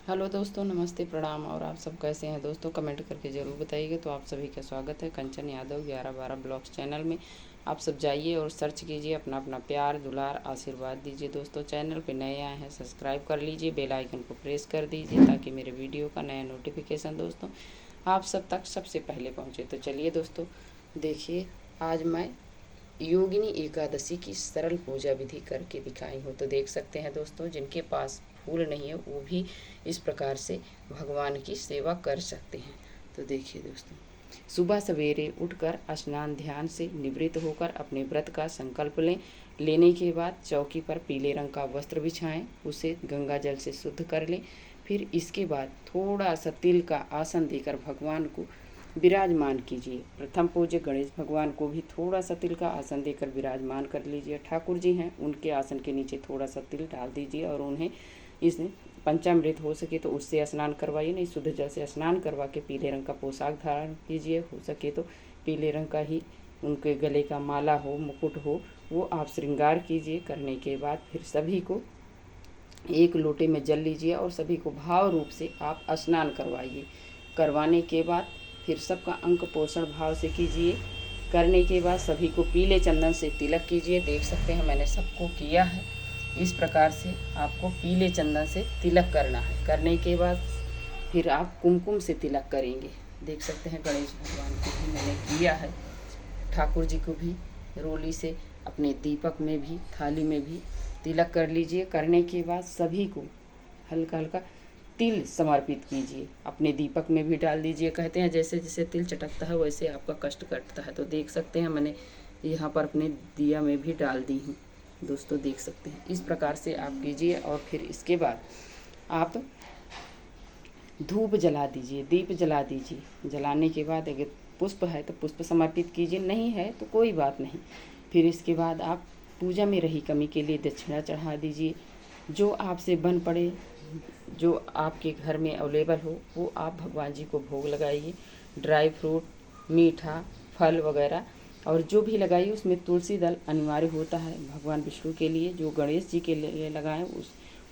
Hello दोस्तों, नमस्ते, प्रणाम। और आप सब कैसे हैं दोस्तों? कमेंट करके ज़रूर बताइएगा। तो आप सभी का स्वागत है कंचन यादव 11/12 ब्लॉग्स चैनल में। आप सब जाइए और सर्च कीजिए, अपना अपना प्यार दुलार आशीर्वाद दीजिए। दोस्तों चैनल पे नए आए हैं, सब्सक्राइब कर लीजिए, बेल आइकन को प्रेस कर दीजिए ताकि मेरे वीडियो का नया नोटिफिकेशन दोस्तों आप सब तक सबसे पहले पहुँचे। तो चलिए दोस्तों, देखिए आज मैं योगिनी एकादशी की सरल पूजा विधि करके दिखाई हूँ। तो देख सकते हैं दोस्तों, जिनके पास फूल नहीं है वो भी इस प्रकार से भगवान की सेवा कर सकते हैं। तो देखिए दोस्तों, सुबह सवेरे उठकर स्नान ध्यान से निवृत्त होकर अपने व्रत का संकल्प लें। लेने के बाद चौकी पर पीले रंग का वस्त्र बिछाएं, उसे गंगा जल से शुद्ध कर लें। फिर इसके बाद थोड़ा सा तिल का आसन देकर भगवान को विराजमान कीजिए। प्रथम पूज्य गणेश भगवान को भी थोड़ा सा तिल का आसन देकर विराजमान कर लीजिए। ठाकुर जी हैं, उनके आसन के नीचे थोड़ा सा तिल डाल दीजिए और उन्हें इस पंचामृत हो सके तो उससे स्नान करवाइए, नहीं शुद्ध जल से स्नान करवा के पीले रंग का पोशाक धारण कीजिए। हो सके तो पीले रंग का ही उनके गले का माला हो, मुकुट हो, वो आप श्रृंगार कीजिए। करने के बाद फिर सभी को एक लोटे में जल लीजिए और सभी को भाव रूप से आप स्नान करवाइए। करवाने के बाद फिर सबका अंक पोषण भाव से कीजिए। करने के बाद सभी को पीले चंदन से तिलक कीजिए। देख सकते हैं मैंने सबको किया है। इस प्रकार से आपको पीले चंदन से तिलक करना है। करने के बाद फिर आप कुमकुम से तिलक करेंगे। देख सकते हैं गणेश भगवान को भी मैंने किया है, ठाकुर जी को भी रोली से, अपने दीपक में भी, थाली में भी तिलक कर लीजिए। करने के बाद सभी को हल्का हल्का तिल समर्पित कीजिए। अपने दीपक में भी डाल दीजिए। कहते हैं जैसे जैसे तिल चटकता है वैसे आपका कष्ट कटता है। तो देख सकते हैं मैंने यहाँ पर अपने दिया में भी डाल दी हूँ दोस्तों, देख सकते हैं। इस प्रकार से आप कीजिए और फिर इसके बाद आप धूप जला दीजिए, दीप जला दीजिए। जलाने के बाद अगर पुष्प है तो पुष्प समर्पित कीजिए, नहीं है तो कोई बात नहीं। फिर इसके बाद आप पूजा में रही कमी के लिए दक्षिणा चढ़ा दीजिए। जो आपसे बन पड़े, जो आपके घर में अवेलेबल हो, वो आप भगवान जी को भोग लगाइए। ड्राई फ्रूट, मीठा, फल वगैरह, और जो भी लगाइए उसमें तुलसी दल अनिवार्य होता है भगवान विष्णु के लिए। जो गणेश जी के लिए लगाएं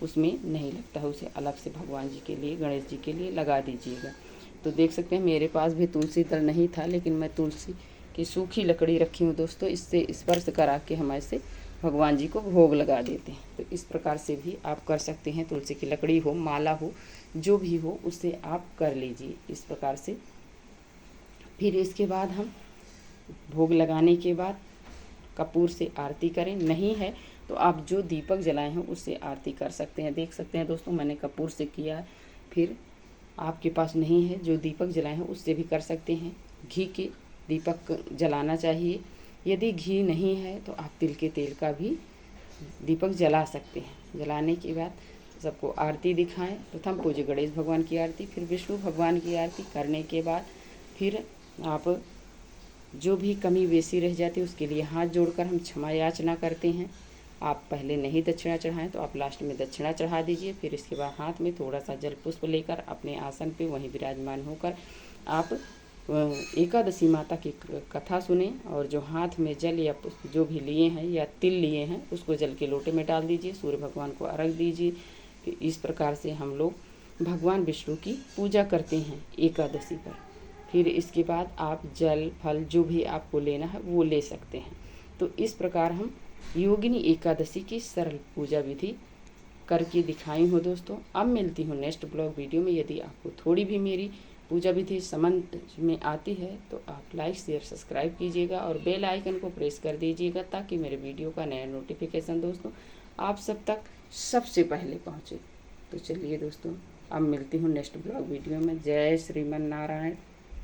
उसमें नहीं लगता है, उसे अलग से भगवान जी के लिए, गणेश जी के लिए लगा दीजिएगा। तो देख सकते हैं मेरे पास भी तुलसी दल नहीं था, लेकिन मैं तुलसी की सूखी लकड़ी रखी हूँ दोस्तों। इससे स्पर्श करा के हम ऐसे भगवान जी को भोग लगा देते हैं। तो इस प्रकार से भी आप कर सकते हैं। तुलसी की लकड़ी हो, माला हो, जो भी हो उससे आप कर लीजिए इस प्रकार से। फिर इसके बाद हम भोग लगाने के बाद कपूर से आरती करें। नहीं है तो आप जो दीपक जलाए हैं उससे आरती कर सकते हैं। देख सकते हैं दोस्तों, मैंने कपूर से किया है। फिर आपके पास नहीं है, जो दीपक जलाए हैं उससे भी कर सकते हैं। घी के दीपक जलाना चाहिए। यदि घी नहीं है तो आप तिल के तेल का भी दीपक जला सकते हैं। जलाने के बाद सबको आरती दिखाएं। प्रथम पूज्य गणेश भगवान की आरती, फिर विष्णु भगवान की आरती। करने के बाद फिर आप जो भी कमी बेसी रह जाती है उसके लिए हाथ जोड़कर हम क्षमा याचना करते हैं। आप पहले नहीं दक्षिणा चढ़ाएं तो आप लास्ट में दक्षिणा चढ़ा दीजिए। फिर इसके बाद हाथ में थोड़ा सा जल पुष्प लेकर अपने आसन पे वहीं विराजमान होकर आप एकादशी माता की कथा सुने। और जो हाथ में जल या पुष्प जो भी लिए हैं या तिल लिए हैं उसको जल के लोटे में डाल दीजिए। सूर्य भगवान को अर्घ दीजिए। फिर इस प्रकार से हम लोग भगवान विष्णु की पूजा करते हैं एकादशी पर। फिर इसके बाद आप जल फल जो भी आपको लेना है वो ले सकते हैं। तो इस प्रकार हम योगिनी एकादशी की सरल पूजा विधि करके दिखाई हूँ दोस्तों। अब मिलती हूँ नेक्स्ट ब्लॉग वीडियो में। यदि आपको थोड़ी भी मेरी पूजा विधि समझ में आती है तो आप लाइक शेयर सब्सक्राइब कीजिएगा और बेल आइकन को प्रेस कर दीजिएगा ताकि मेरे वीडियो का नया नोटिफिकेशन दोस्तों आप सब तक सबसे पहले पहुँचे। तो चलिए दोस्तों, अब मिलती हूँ नेक्स्ट ब्लॉग वीडियो में। जय श्रीमन नारायण।